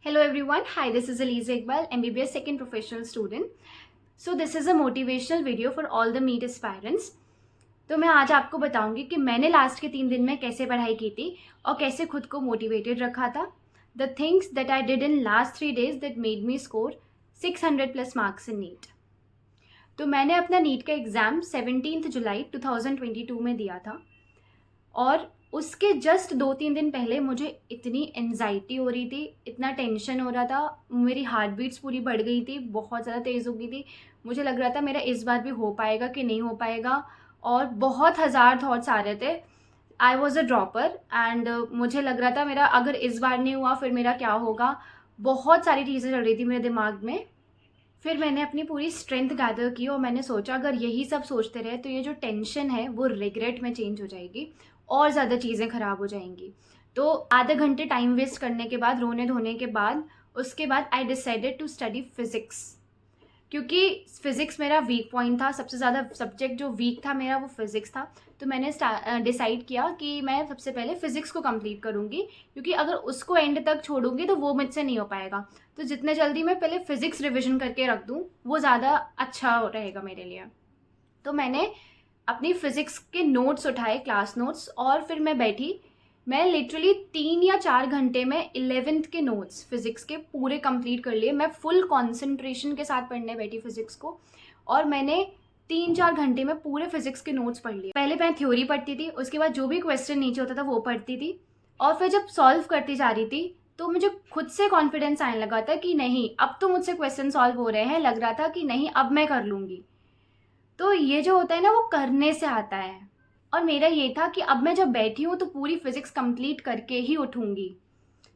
Hello everyone, hi, this is Aliza Iqbal, MBBS second professional student. So this is a motivational video for all the NEET aspirants. तो मैं आज आपको बताऊंगी कि मैंने last के 3 दिन में कैसे पढ़ाई की थी और कैसे खुद को मोटिवेटेड रखा था. The things that I did in last 3 days that made me score 600 plus marks in NEET. तो मैंने अपना नीट का एग्ज़ाम 17 जुलाई 2022 में दिया था और उसके जस्ट 2-3 दिन पहले मुझे इतनी एंजाइटी हो रही थी, इतना टेंशन हो रहा था, मेरी हार्ट बीट्स पूरी बढ़ गई थी, बहुत ज़्यादा तेज़ हो गई थी. मुझे लग रहा था मेरा इस बार भी हो पाएगा कि नहीं हो पाएगा और बहुत हज़ार थॉट्स आ रहे थे. I was a dropper and मुझे लग रहा था मेरा अगर इस बार नहीं हुआ फिर मेरा क्या होगा. बहुत सारी चीज़ें चल रही थी मेरे दिमाग में. फिर मैंने अपनी पूरी स्ट्रेंथ गैदर की और मैंने सोचा अगर यही सब सोचते रहे तो ये जो टेंशन है वो रिग्रेट में चेंज हो जाएगी और ज़्यादा चीज़ें ख़राब हो जाएंगी. तो आधे घंटे टाइम वेस्ट करने के बाद, रोने धोने के बाद, उसके बाद I decided to study physics, क्योंकि फ़िज़िक्स मेरा वीक पॉइंट था. सबसे ज़्यादा सब्जेक्ट जो वीक था मेरा वो फ़िज़िक्स था. तो मैंने डिसाइड किया कि मैं सबसे पहले फ़िज़िक्स को कंप्लीट करूँगी, क्योंकि अगर उसको एंड तक छोड़ूंगी तो वो मुझसे नहीं हो पाएगा. तो जितने जल्दी मैं पहले फ़िज़िक्स रिविज़न करके रख दूँ वो ज़्यादा अच्छा रहेगा मेरे लिए. तो मैंने अपनी फ़िज़िक्स के नोट्स उठाए, क्लास नोट्स, और फिर मैं बैठी. मैं लिटरली 3 या 4 घंटे में 11th के नोट्स फ़िज़िक्स के पूरे कंप्लीट कर लिए. मैं फुल कंसंट्रेशन के साथ पढ़ने बैठी फ़िज़िक्स को और मैंने 3-4 घंटे में पूरे फ़िज़िक्स के नोट्स पढ़ लिए. पहले मैं थ्योरी पढ़ती थी, उसके बाद जो भी क्वेश्चन नीचे होता था वो पढ़ती थी और फिर जब सॉल्व करती जा रही थी तो मुझे खुद से कॉन्फिडेंस आने लगा था कि नहीं, अब तो मुझसे क्वेश्चन सॉल्व हो रहे हैं. लग रहा था कि नहीं, अब मैं कर लूँगी. तो ये जो होता है ना वो करने से आता है. और मेरा ये था कि अब मैं जब बैठी हूँ तो पूरी फिज़िक्स कंप्लीट करके ही उठूँगी.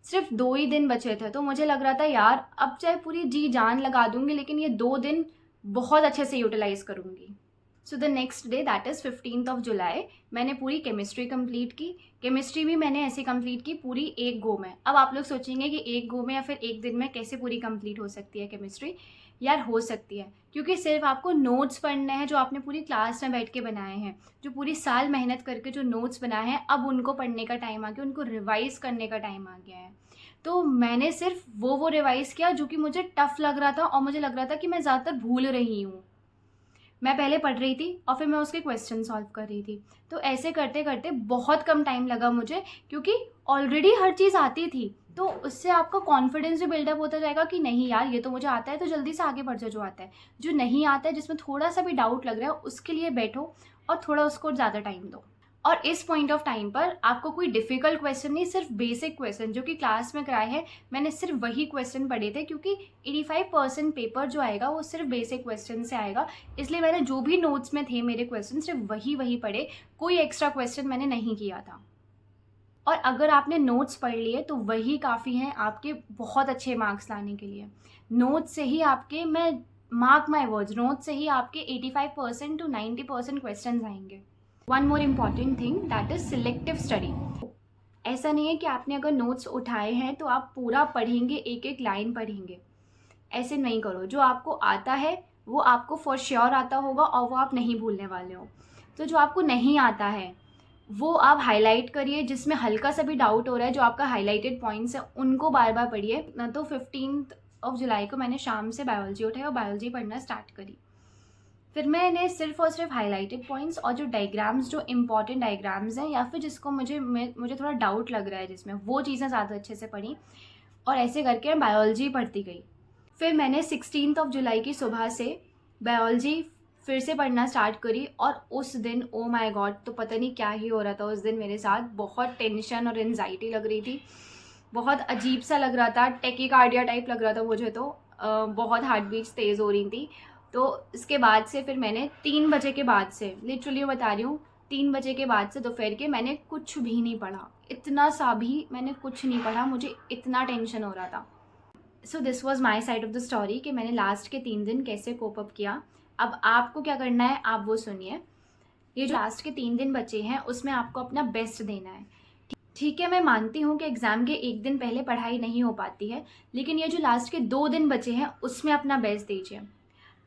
सिर्फ 2 ही दिन बचे थे तो मुझे लग रहा था यार अब चाहे पूरी जी जान लगा दूँगी लेकिन ये 2 दिन बहुत अच्छे से यूटिलाइज़ करूँगी. So the next day, that is 15th जुलाई, मैंने पूरी केमिस्ट्री कंप्लीट की. केमिस्ट्री भी मैंने ऐसे कंप्लीट की पूरी एक गो में. अब आप लोग सोचेंगे कि एक गो में या फिर एक दिन में कैसे पूरी कंप्लीट हो सकती है केमिस्ट्री. यार हो सकती है, क्योंकि सिर्फ आपको नोट्स पढ़ने हैं जो आपने पूरी क्लास में बैठ के बनाए हैं, जो पूरी साल मेहनत करके जो नोट्स बनाए हैं, अब उनको पढ़ने का टाइम आ गया, उनको रिवाइज़ करने का टाइम आ गया है. तो मैंने सिर्फ वो रिवाइज़ किया जो कि मुझे टफ़ लग रहा था और मुझे लग रहा था कि मैं ज़्यादातर भूल रही हूँ. मैं पहले पढ़ रही थी और फिर मैं उसके क्वेश्चन सॉल्व कर रही थी. तो ऐसे करते करते बहुत कम टाइम लगा मुझे, क्योंकि ऑलरेडी हर चीज़ आती थी. तो उससे आपका कॉन्फिडेंस भी बिल्डअप होता जाएगा कि नहीं यार ये तो मुझे आता है, तो जल्दी से आगे बढ़ जाओ. जो आता है, जो नहीं आता है, जिसमें थोड़ा सा भी डाउट लग रहा है, उसके लिए बैठो और थोड़ा उसको ज़्यादा टाइम दो. और इस पॉइंट ऑफ टाइम पर आपको कोई डिफ़िकल्ट क्वेश्चन नहीं, सिर्फ बेसिक क्वेश्चन जो कि क्लास में कराए हैं, मैंने सिर्फ वही क्वेश्चन पढ़े थे, क्योंकि 85% पेपर जो आएगा वो सिर्फ बेसिक क्वेश्चन से आएगा. इसलिए मैंने जो भी नोट्स में थे मेरे क्वेश्चन सिर्फ वही पढ़े, कोई एक्स्ट्रा क्वेश्चन मैंने नहीं किया था. और अगर आपने नोट्स पढ़ लिए तो वही काफ़ी हैं आपके बहुत अच्छे मार्क्स लाने के लिए. नोट्स से ही आपके, मैं मार्क माई वर्ड्स, नोट्स से ही आपके 85% to 90% क्वेश्चन आएंगे. One more important thing, that is selective study. ऐसा नहीं है कि आपने अगर नोट्स उठाए हैं तो आप पूरा पढ़ेंगे, एक एक लाइन पढ़ेंगे. ऐसे नहीं करो. जो आपको आता है वो आपको फॉर श्योर आता होगा और वो आप नहीं भूलने वाले हो. तो जो आपको नहीं आता है वो आप हाईलाइट करिए. जिसमें हल्का सा भी डाउट हो रहा है, जो आपका हाईलाइटेड पॉइंट्स है उनको बार बार पढ़िए. तो 15th जुलाई को मैंने शाम से बायोलॉजी उठाई और बायोलॉजी पढ़ना स्टार्ट करी. फिर मैंने सिर्फ और सिर्फ हाईलाइटेड पॉइंट्स और जो डायग्राम्स, जो इंपॉर्टेंट डायग्राम्स हैं या फिर जिसको मुझे थोड़ा डाउट लग रहा है जिसमें, वो चीज़ें ज़्यादा अच्छे से पढ़ी और ऐसे करके मैं बायोलॉजी पढ़ती गई. फिर मैंने 16 जुलाई की सुबह से बायोलॉजी फिर से पढ़ना स्टार्ट करी और उस दिन ओ माय गॉड, तो पता नहीं क्या ही हो रहा था उस दिन मेरे साथ. बहुत टेंशन और एनजाइटी लग रही थी, बहुत अजीब सा लग रहा था, टेकीकार्डिया टाइप लग रहा था मुझे. तो बहुत हार्ट बीट्स तेज़ हो रही थी. तो इसके बाद से फिर मैंने 3 बजे के बाद से, लिटरली बता रही हूँ, 3 बजे के बाद से दोपहर के मैंने कुछ भी नहीं पढ़ा. इतना सा भी मैंने कुछ नहीं पढ़ा, मुझे इतना टेंशन हो रहा था. So this was my side of the story कि मैंने लास्ट के 3 दिन कैसे कोप अप किया. अब आपको क्या करना है आप वो सुनिए. ये जो लास्ट के 3 दिन बचे हैं उसमें आपको अपना बेस्ट देना है. ठीक है, मैं मानती हूँ कि एग्ज़ाम के एक दिन पहले पढ़ाई नहीं हो पाती है, लेकिन ये जो लास्ट के 2 दिन बचे हैं उसमें अपना बेस्ट दीजिए.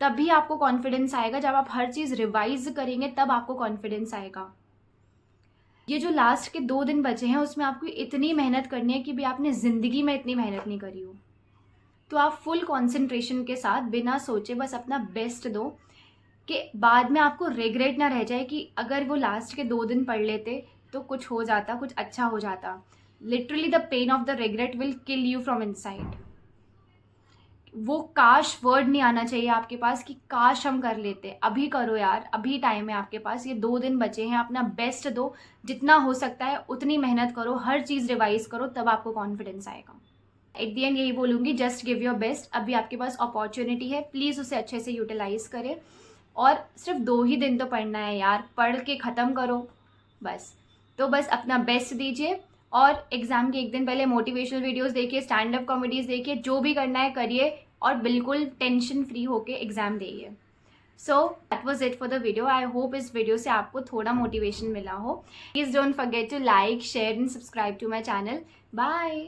तभी आपको कॉन्फिडेंस आएगा. जब आप हर चीज़ रिवाइज करेंगे तब आपको कॉन्फिडेंस आएगा. ये जो लास्ट के 2 दिन बचे हैं उसमें आपको इतनी मेहनत करनी है कि भी आपने ज़िंदगी में इतनी मेहनत नहीं करी हो. तो आप फुल कंसंट्रेशन के साथ बिना सोचे बस अपना बेस्ट दो कि बाद में आपको रिग्रेट ना रह जाए कि अगर वो लास्ट के 2 दिन पढ़ लेते तो कुछ हो जाता, कुछ अच्छा हो जाता. Literally the pain of the regret will kill you from inside. वो काश वर्ड नहीं आना चाहिए आपके पास कि काश हम कर लेते. अभी करो यार, अभी टाइम है आपके पास, ये 2 दिन बचे हैं, अपना बेस्ट दो, जितना हो सकता है उतनी मेहनत करो, हर चीज़ रिवाइज करो, तब आपको कॉन्फिडेंस आएगा. एट दी एंड यही बोलूँगी, जस्ट गिव योर बेस्ट. अभी आपके पास अपॉर्चुनिटी है, प्लीज़ उसे अच्छे से यूटिलाइज करें. और सिर्फ 2 ही दिन तो पढ़ना है यार, पढ़ के ख़त्म करो बस. तो बस अपना बेस्ट दीजिए और एग्ज़ाम के 1 दिन पहले मोटिवेशनल वीडियोस देखिए, स्टैंड अप कॉमेडीज़ देखिए, जो भी करना है करिए और बिल्कुल टेंशन फ्री होके एग्ज़ाम दीजिए. So that was it for the video. I hope इस वीडियो से आपको थोड़ा मोटिवेशन मिला हो. Please don't forget to like, share and subscribe to my channel. Bye.